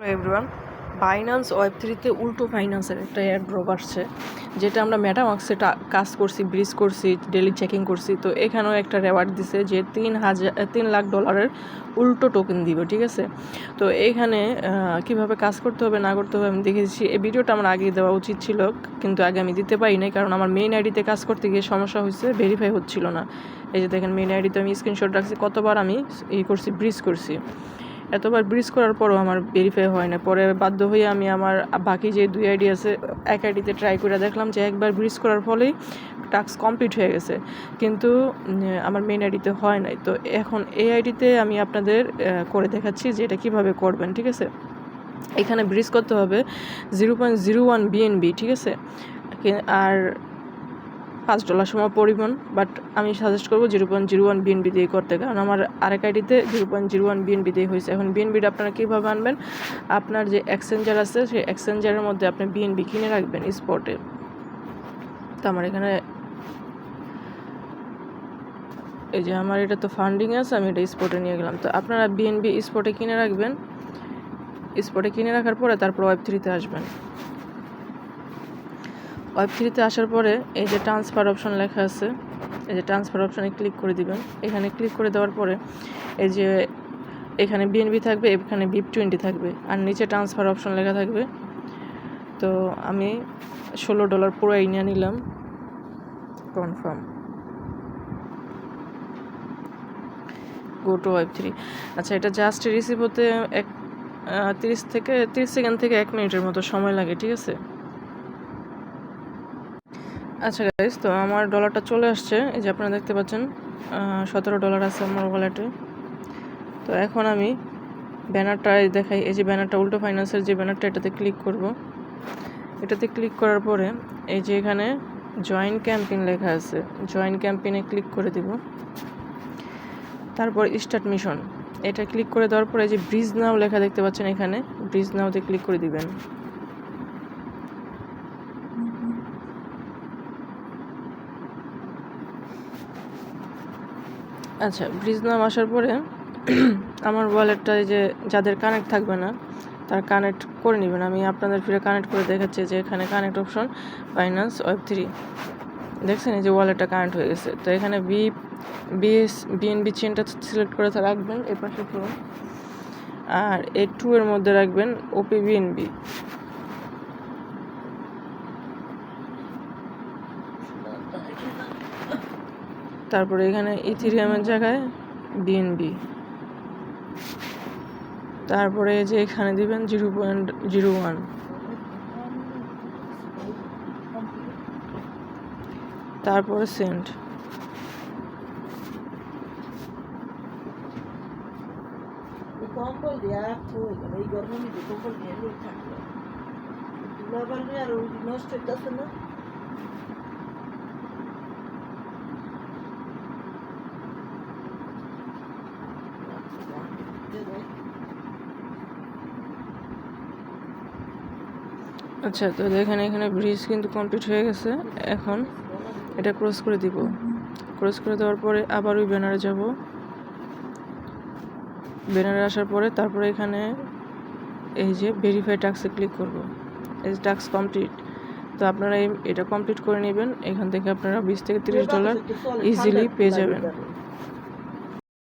Everyone, Binance ওয়েব3-তে উল্টো ফাইন্যান্সের একটা এয়ারড্রপ আসছে, যেটা আমরা মেটামাক্সে কাজ করছি, ব্রিজ করছি, ডেলি চেকিং করছি। তো এখানেও একটা রেওয়ার্ড দিছে যে $3,00,000 উল্টো টোকেন দিব, ঠিক আছে। তো এইখানে কিভাবে কাজ করতে হবে না করতে হবে আমি দেখেছি। এই ভিডিওটা আমার আগে দেওয়া উচিত ছিল, কিন্তু আগে আমি দিতে পারি নাই, কারণ আমার মেইন আইডিতে কাজ করতে গিয়ে সমস্যা হয়েছে, ভেরিফাই হচ্ছিল না। এই যে দেখেন, মেইন আইডিতে আমি স্ক্রিনশট রাখছি, কতবার আমি করছি, ব্রিজ করছি। এতবার ব্রিজ করার পরও আমার ভেরিফাই হয় না। পরে বাধ্য হয়ে আমি আমার বাকি যে 2 আইডি আছে, এক আইডিতে ট্রাই করে দেখলাম যে একবার ব্রিজ করার ফলেই টাস্ক কমপ্লিট হয়ে গেছে, কিন্তু আমার মেন আইডিতে হয় নাই। তো এখন এই আইডিতে আমি আপনাদের করে দেখাচ্ছি যে এটা কীভাবে করবেন, ঠিক আছে। এখানে ব্রিজ করতে হবে 0.01 BNB, ঠিক আছে। আর $5 সময় পরিমাণ, বাট আমি সাজেস্ট করবো 0.01 BNB দিয়ে করতে, কারণ আমার আরেক আইডিতে 0.01 BNB দিয়ে হয়েছে। এখন BNBটা আপনারা কীভাবে আনবেন? আপনার যে এক্সচেঞ্জার আছে, সেই এক্সচেঞ্জারের মধ্যে আপনি BNB কিনে রাখবেন স্পটে। তো আমার এখানে এই যে আমার এটা তো ফান্ডিং আছে, আমি এটা স্পটে নিয়ে গেলাম। তো আপনারা BNB স্পটে কিনে রাখবেন। স্পটে কিনে রাখার পরে তারপর ওয়েব3-তে আসবেন। ওয়েব3-তে আসার পরে এই যে ট্রান্সফার অপশন লেখা আছে, এই যে ট্রান্সফার অপশনে ক্লিক করে দিবেন। এখানে ক্লিক করে দেওয়ার পরে এই যে এখানে BNB থাকবে, এখানে BIP20 থাকবে, আর নিচে ট্রান্সফার অপশন লেখা থাকবে। তো আমি $16 পুরোই নিয়ে নিলাম, কনফার্ম, গো টু ওয়েব3। আচ্ছা, এটা জাস্ট রিসিভ হতে 30 সেকেন্ড থেকে 1 মিনিটের মতো সময় লাগে, ঠিক আছে। আচ্ছা গাইস, তো আমার ডলারটা চলে আসছে, এই যে আপনারা দেখতে পাচ্ছেন $17 আছে আমার ওয়ালেটে। তো এখন আমি ব্যানারটা দেখাই, এই যে ব্যানারটা উল্টো ফাইন্যান্সের যে ব্যানারটা, এটাতে ক্লিক করব। এটাতে ক্লিক করার পরে এই যে এখানে জয়েন ক্যাম্পেইন লেখা আছে, জয়েন ক্যাম্পেইনে ক্লিক করে দিব। তারপর স্টার্ট মিশন, এটা ক্লিক করে দেওয়ার পরে এই যে ব্রিজ নাও লেখা দেখতে পাচ্ছেন, এখানে ব্রিজ নাওতে ক্লিক করে দিবেন। আচ্ছা, ব্রিজ নাম আসার পরে আমার ওয়ালেটটা যে যাদের কানেক্ট থাকবে না তার কানেক্ট করে নেবেন। আমি আপনাদের ফিরে কানেক্ট করে দেখাচ্ছি যে এখানে কানেক্ট অপশন, বাইন্যান্স ওয়েব3, দেখছেন এই যে ওয়ালেটটা কানেক্ট হয়ে গেছে। তো এখানে BNB চেনটা সিলেক্ট করে রাখবেন এই পাশে পুরো, আর এই 2 এর মধ্যে রাখবেন OPBNB। তারপরে এখানে ইথেরিয়ামের জায়গায় BNB, তারপরে যে এখানে দিবেন 0.01, তারপরে সেন্ড। আচ্ছা, তো দেখেন এখানে ব্রিজ কিন্তু কমপ্লিট হয়ে গেছে। এখন এটা ক্রস করে দিব। ক্রস করে দেওয়ার পরে আবার ওই ব্যানারে যাব। ব্যানারে আসার পরে তারপরে এখানে এই যে ভেরিফাই টাস্কে ক্লিক করব। এই যে টাস্ক কমপ্লিট। তো আপনারা এটা কমপ্লিট করে নেবেন। এখান থেকে আপনারা $20 থেকে $30 ইজিলি পেয়ে যাবেন।